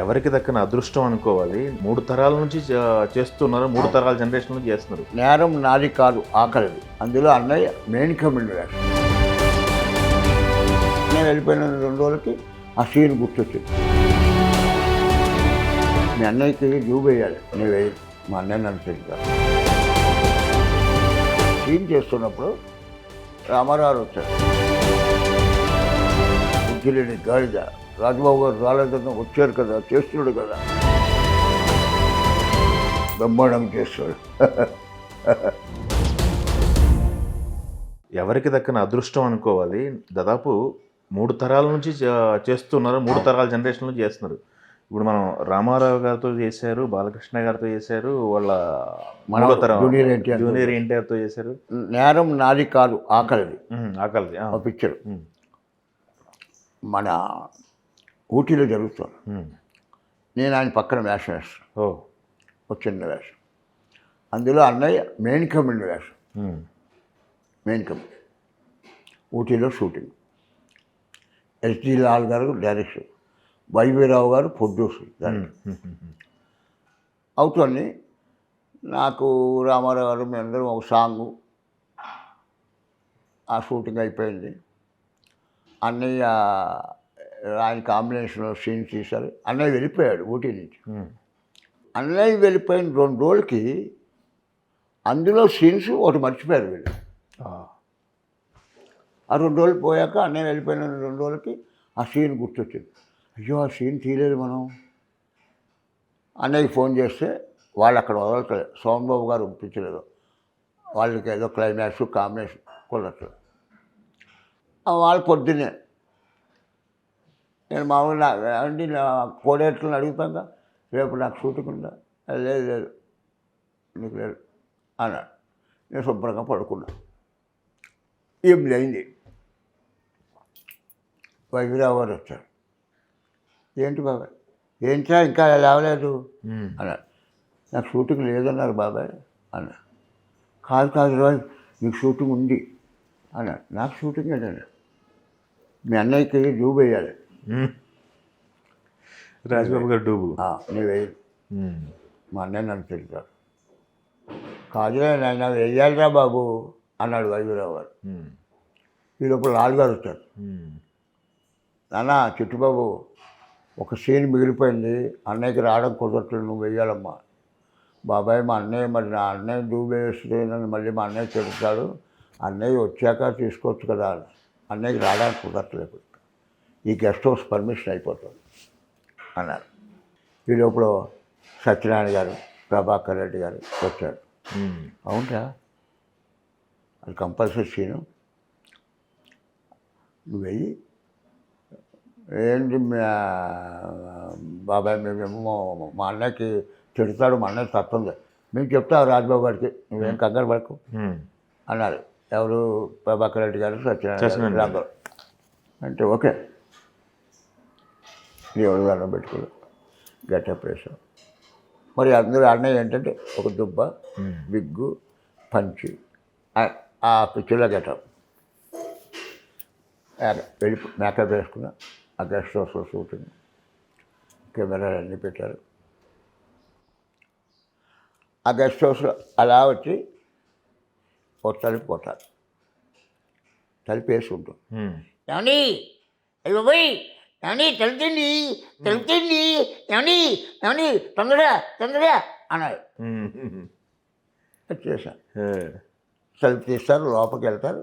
ఎవరికి దక్కని అదృష్టం అనుకోవాలి. 3 తరాల నుంచి చేస్తున్నారు. 3 తరాల జనరేషన్ నుంచి చేస్తున్నారు. నేరం నాది కాదు ఆకలిది. అందులో అన్నయ్య మెయిన్ కమెంట్ వేస్తాడు. నేను వెళ్ళిపోయిన 2 రోజులకి ఆ సీన్ గుర్తొచ్చింది. మీ అన్నయ్యకి జూబ్ వేయాలి, నేను వేయను. మా అన్నయ్య నన్ను తెలియదు. సీన్ చేస్తున్నప్పుడు రామారావు వచ్చాడు. బుద్ధిలేని గాడిద, రాజబాబు గారు రాలేదన్న వచ్చారు కదా, చేస్తున్నాడు కదా, బ్రహ్మాండంగా చేస్తాడు. ఎవరికి దక్కని అదృష్టం అనుకోవాలి. దాదాపు 3 తరాల నుంచి చేస్తున్నారు. 3 తరాల జనరేషన్ నుంచి చేస్తున్నారు. ఇప్పుడు మనం రామారావు గారితో చేశారు, బాలకృష్ణ గారితో చేశారు, వాళ్ళ మూడో తరం జూనియర్ ఎన్టీఆర్తో చేశారు. నేరం నాది కాదు ఆకలిది. ఆకలిది ఆ పిక్చర్ మన ఊటీలో జరుగుతుంది. నేను ఆయన పక్కన వేషం వేస్తాను. ఒక చిన్న వేషం. అందులో అన్నయ్య మెయిన్ కమెంట్ వేషం. Main comment. ఊటీలో షూటింగ్. ఎస్డి లాల్ గారు డైరెక్టర్, వైవీరావు గారు ప్రొడ్యూసర్. అవుతుంది. నాకు రామారావు గారు మేమందరం ఒక సాంగు, ఆ షూటింగ్ అయిపోయింది. అన్నయ్య ఆయన కాంబినేషన్లో సీన్ తీశారు. అన్నయ్య వెళ్ళిపోయాడు ఊటీ నుంచి. అన్నయ్య వెళ్ళిపోయిన 2 రోజులకి అందులో సీన్స్ ఒకటి మర్చిపోయారు వీళ్ళు. ఆ 2 రోజులు పోయాక అన్నయ్య వెళ్ళిపోయిన 2 రోజులకి ఆ సీన్ గుర్తొచ్చింది. అయ్యో ఆ సీన్ తీయలేదు మనం. అన్నయ్యకి ఫోన్ చేస్తే వాళ్ళు అక్కడ వదలట్లేదు. సోమన్ బాబు గారు ఒప్పించలేదు. వాళ్ళకి ఏదో క్లైమాక్స్ కాంబినేషన్ కుదరట్లేదు. వాళ్ళు పొద్దున్నే నేను మామూలుగా అంటే కోడేట్లను అడుగుతాగా, రేపు నాకు షూటింగ్ ఉందా? లేదు లేదు నీకు లేదు అన్నాడు. నేను శుభ్రంగా పడుకున్నా. ఏం అయింది. వైవిరావు గారు వచ్చారు. ఏంటి బాబాయ్, ఏంటా ఇంకా లేవలేదు అన్నాడు. నాకు షూటింగ్ లేదన్నారు బాబాయ్ అన్నాడు. కాదు కాదు రోజు నీకు షూటింగ్ ఉంది అన్నాడు. నాకు షూటింగ్ ఏంటండి, మీ అన్నయ్యకి జూబ్ వేయాలి. రాజబాబు గారు డూబు నేను వేయను. మా అన్నయ్య నన్ను తిరుగుతాడు. కాదులే నాయన వేయాలిరా బాబు అన్నాడు వైవిరావు గారు. ఈ లోపల లాల్ గారు వచ్చారు. నాన్న చిట్టుబాబు, ఒక సీన్ మిగిలిపోయింది, అన్నయ్యకి రావడం కుదరట్లేదు, నువ్వు వెయ్యాలమ్మా. బాబాయ్ మా అన్నయ్య, మరి నా అన్నయ్య డూబ్ వేస్తే నన్ను మళ్ళీ మా అన్నయ్య తిరుగుతాడు, అన్నయ్య వచ్చాక తీసుకోవచ్చు కదా. అన్నయ్యకి రావడానికి కుదరట్లేదు, ఈ గెస్ట్ హౌస్ పర్మిషన్ అయిపోతుంది అన్నారు. ఈ లోపల సత్యనారాయణ గారు, ప్రభాకర్ రెడ్డి గారు వచ్చారు. అవునరా అది కంపల్సరీ సీను, నువ్వు వెయ్యి. ఏంటి బాబాయ్ మేమేమో మా అన్నయ్యకి తిడతాడు, మా అన్నయ్య తప్పదు, మేము చెప్తావు రాజబాబు గారికి, నువ్వేం కంగారు పడకు అన్నారు. ఎవరు? ప్రభాకర్ రెడ్డి గారు, సత్యనారాయణ గారు. అంటే ఓకే, దేవుడు దండం పెట్టుకోడు, గెటప్ వేసాం. మరి అందరూ అన్నయ్య ఏంటంటే ఒక దుబ్బ, బిగ్గు, పంచి, ఆ పిక్చర్లో గెటప్ వెళ్ళి మేకప్ వేసుకున్నా. ఆ గెస్ట్ హౌస్లో షూటింగ్, కెమెరాలు అన్నీ పెట్టారు. ఆ గెస్ట్ హౌస్లో అలా వచ్చి ఒక తలుపు కొట్టాలి. తలుపు వేసుకుంటాం. ఏమండి అయ్యో పోయి ఏమండి తెలుతండి తెలుతండి ఏమండి ఏమండి తొందరగా తొందరగా అన్నాడు. చేశాను. తలుపు తీస్తారు, లోపలికి వెళ్తారు,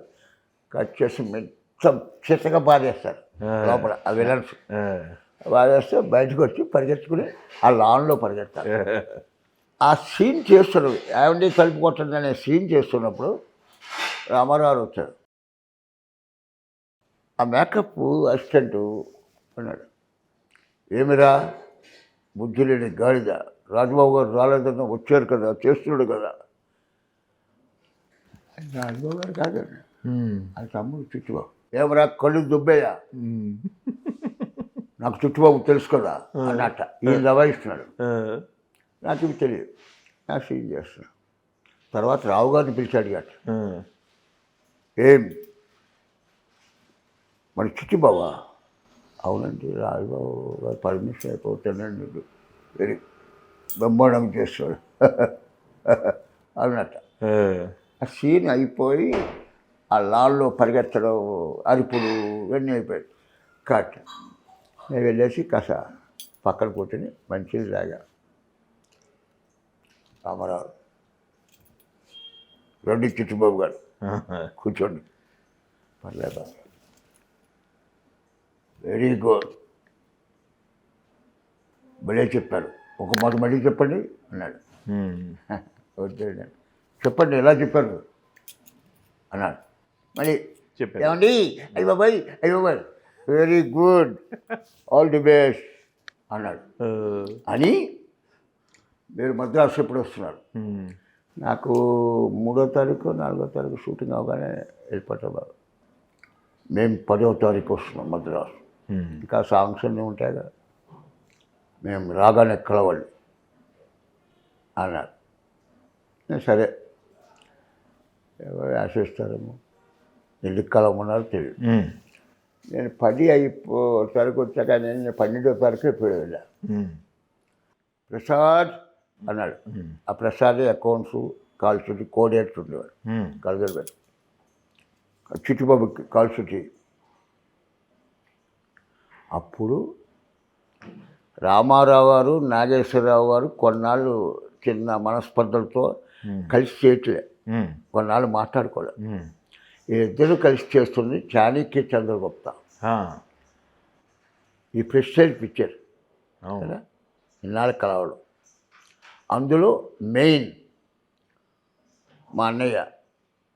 కట్ చేసి మొత్తం చిత్తగా బాధేస్తారు లోపల ఆ విలన్స్. బాధేస్తే బయటకు వచ్చి పరిగెత్తుకుని ఆ లాన్లో పరిగెత్తారు. ఆ సీన్ చేస్తున్నారు, ఏమండి తలుపు కొట్టండి అనే సీన్ చేస్తున్నప్పుడు రామారావు వచ్చాడు. ఆ మేకప్ అసిస్టెంటు అన్నాడు, ఏమిరా బుద్ధి లేని గాడిద, రాజబాబు గారు రాలేదన్న వచ్చారు కదా, చేస్తున్నాడు కదా. రాజబాబు గారు కాదండి, అది తమ్ముడు చిట్టుబాబు. ఏమరా కళ్ళు దుబ్బయ్యా, నాకు చిట్టుబాబు తెలుసు కదా అన్నట్ట ఈయన దబాయిస్తున్నాడు. నాకు ఇవి తెలియదు, నాకు సీన్ చేస్తున్నాడు. తర్వాత రావు గారిని పిలిచాడు గట్ట. ఏం మరి చిట్టుబాబా అవునండి రాజుబాబు గారు పర్మిషన్ అయిపోతానండి వెరీ బ్రహ్మాండం చేస్తాడు అన్నట్ట ఆ, ఆ సీన్ అయిపోయి ఆ లాల్లో పరిగెత్తడం అరుపులు ఇవన్నీ అయిపోయాయి కట్ నేను వెళ్ళేసి కాస్త పక్కన కూర్చొని మంచిది తాగా రామారావు రెండు చిట్టుబాబు గారు కూర్చోండి పర్లేదు వెరీ గుడ్ భలే చెప్పారు ఒక మాట మళ్ళీ చెప్పండి అన్నాడు వద్దండి చెప్పండి ఎలా చెప్పారు అన్నాడు మళ్ళీ చెప్పారు. ఏమండి అయ్యి బాబాయ్ very good all the best అన్నాడు అని మీరు మద్రాసు ఎప్పుడు వస్తున్నారు నాకు 3వ తారీఖు 4వ తారీఖు షూటింగ్ అవగానే వెళ్ళిపోతాం బాబు మేము 10వ తారీఖు వస్తున్నాం మద్రాసు ఇంకా సాంగ్స్ అన్నీ ఉంటాయి కదా మేము రాగానే కలవండి అన్నారు సరే ఎవరు ఆశిస్తారేమో ఎందుకు కలవమన్నారు తెలియదు నేను 10 తారీఖు వచ్చాక నేను 12వ తారీఖు ఎప్పుడు వెళ్ళా ప్రసాద్ అన్నాడు ఆ ప్రసాద్ అకౌంట్స్ కాల్ చుట్టి కోఆర్డినేటర్ ఉండేవాడు కలగలిపాడు చిట్టుబాబుకి కాల్ చుట్టి అప్పుడు రామారావు గారు నాగేశ్వరరావు గారు కొన్నాళ్ళు చిన్న మనస్పర్ధలతో కలిసి చేయట్లే కొన్నాళ్ళు మాట్లాడుకోలేదు ఇద్దరు కలిసి చేస్తుంది చాణక్య చంద్రగుప్త ఈ ప్రెస్టేజ్ పిక్చర్ కదా ఇన్నాళ్ళు కలవడం అందులో మెయిన్ మా అన్నయ్య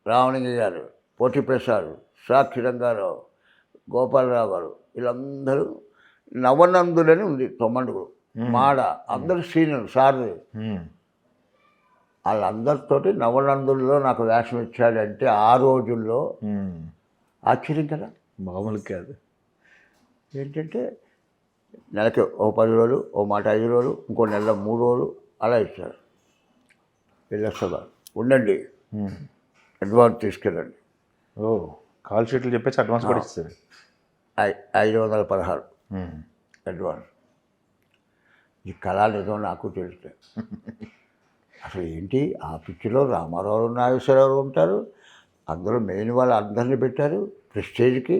రావణయ్య గారు పోటీ ప్రసాద్ సాక్షి రంగారావు గోపాలరావు గారు వీళ్ళందరూ నవనందులని ఉంది తొమ్మండుగురు మాడ అందరు సీనియర్ సార్ వాళ్ళందరితోటి నవనందుల్లో నాకు వేషం ఇచ్చాడంటే ఆ రోజుల్లో ఆశ్చర్యం కదా మామూలు కాదు. ఏంటంటే నెలకి ఓ 10 రోజులు ఓ మాట 5 రోజులు ఇంకో నెలలో 3 రోజులు అలా ఇచ్చారు వెళ్ళొస్తా ఉండండి అడ్వాన్స్ తీసుకెళ్ళండి కాల్ షీట్లు చెప్పేసి అడ్వాన్స్ కూడా ఇస్తారు 516 అడ్వాన్స్ ఈ కళా నిజం నాకు తెలుసు అసలు ఏంటి ఆ పిక్చర్లో రామారావు నాగేశ్వరరావు ఉంటారు అందులో మెయిన్ వాళ్ళు అందరినీ పెట్టారు ప్రెస్టేజ్కి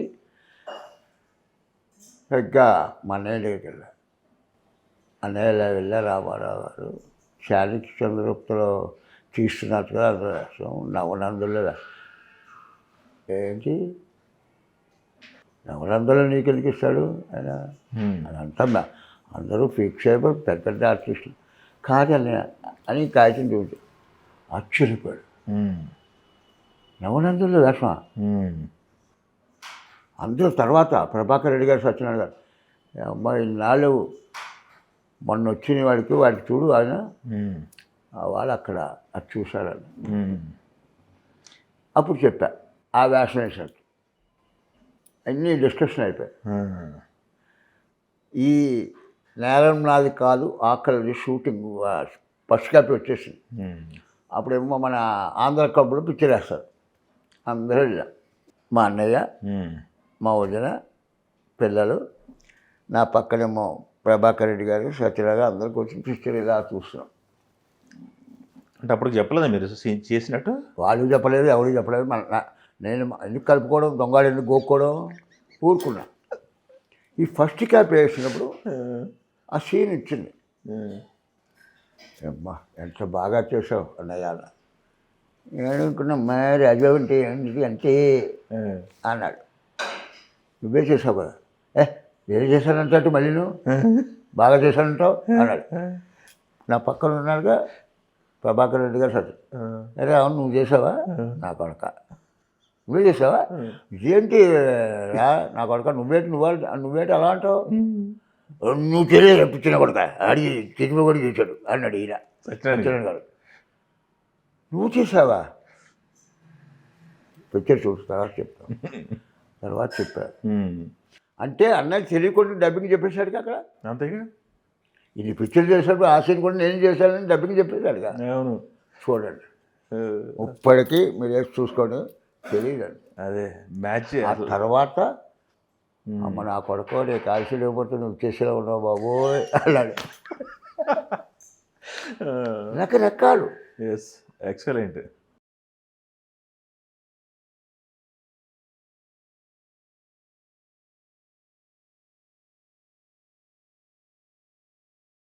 ఇంకా మా అన్నయ్య దగ్గరికి వెళ్ళా అన్నయ్య వెళ్ళా రామారావు గారు చాణక్య చంద్రగుప్తలో తీస్తున్నారు కదా అందులో వేస్తాం నవనందుల్లో వేస్తాం ఏంటి నవనందులో నీకు ఎందుకు ఇస్తాడు ఆయన అదంతా అందరూ ఫిక్స్ అయిపోయి పెద్ద పెద్ద ఆర్టిస్టులు కాదని అని కాగితం చూసి ఆశ్చర్యపోయాడు నవనందుల్లో వేషమా అందరూ తర్వాత ప్రభాకర్ రెడ్డి గారు సత్యనారాయణ గారు అమ్మాయి ఇన్నాళ్ళు మొన్న వచ్చిన వాడికి చూడు ఆయన వాళ్ళు అక్కడ అది చూశారని అప్పుడు చెప్పా ఆ వేషం వేసినట్టు అన్నీ డిస్కషన్ అయిపోయాయి ఈ నేరం నాది కాదు ఆకలి షూటింగ్ ఫస్ట్ కాపీ వచ్చేసింది అప్పుడేమో మన ఆంధ్ర క్లబ్లో పిక్చర్ వేస్తారు అందరూ వెళ్ళాం మా అన్నయ్య మా వదిన పిల్లలు నా పక్కనేమో ప్రభాకర్ రెడ్డి గారు సత్యరావు గారు అందరూ కూర్చొని పిక్చర్ ఇలా చూస్తున్నాం అంటే అప్పుడు చెప్పలేదా మీరు చేసినట్టు? వాళ్ళు చెప్పలేదు ఎవరు చెప్పలేదు నేను ఎందుకు కలుపుకోవడం దొంగలు ఎందుకు గోక్కోవడం ఊరుకున్నా ఈ ఫస్ట్ క్యాప్ వేసినప్పుడు ఆ సీన్ ఇచ్చింది అమ్మా ఎంత బాగా చేసావు అన్నయ్య నేను అనుకున్నా మరి అది అంటే ఏంటి అంటే అన్నాడు నువ్వే చేసావు కదా ఏం చేశానంటే మళ్ళీ నువ్వు బాగా చేశానంటావు అన్నాడు నా పక్కన ఉన్నాడుగా ప్రభాకర్ రెడ్డి గారు సత్యం అరే అవును నువ్వు చేసావా నా కొడక నువ్వే చేసావా ఏంటి రా నా కొడక నువ్వేంటి అలా అంటావు నువ్వు తెలియదు పిచ్చిన కొడక అడిగి చిన్న కూడా చేశాడు అన్నాడు ఈయన సత్యనారాయణ గారు నువ్వు చేసావా పిక్చర్ చూసి తర్వాత చెప్పారు అంటే అన్నయ్య తెలియకుండా డబ్బింగ్ చెప్పేశాడుగా అక్కడ అంతేగా ఇది పిక్చర్ చేశాడు ఆ సీన్ కూడా నేను చేశానని డబ్బింగ్ చెప్పేశాడుగా అవును చూడండి ఇప్పటికీ మీరు వేసి చూసుకోండి తెలియదండి అదే మ్యాచ్ ఆ తర్వాత అమ్మ నా కొడుకో నీ కాల్సి లేకపోతే నువ్వు చేసేలా ఉన్నావు బాబు అన్నాడు. రకరకాలు. Yes, excellent.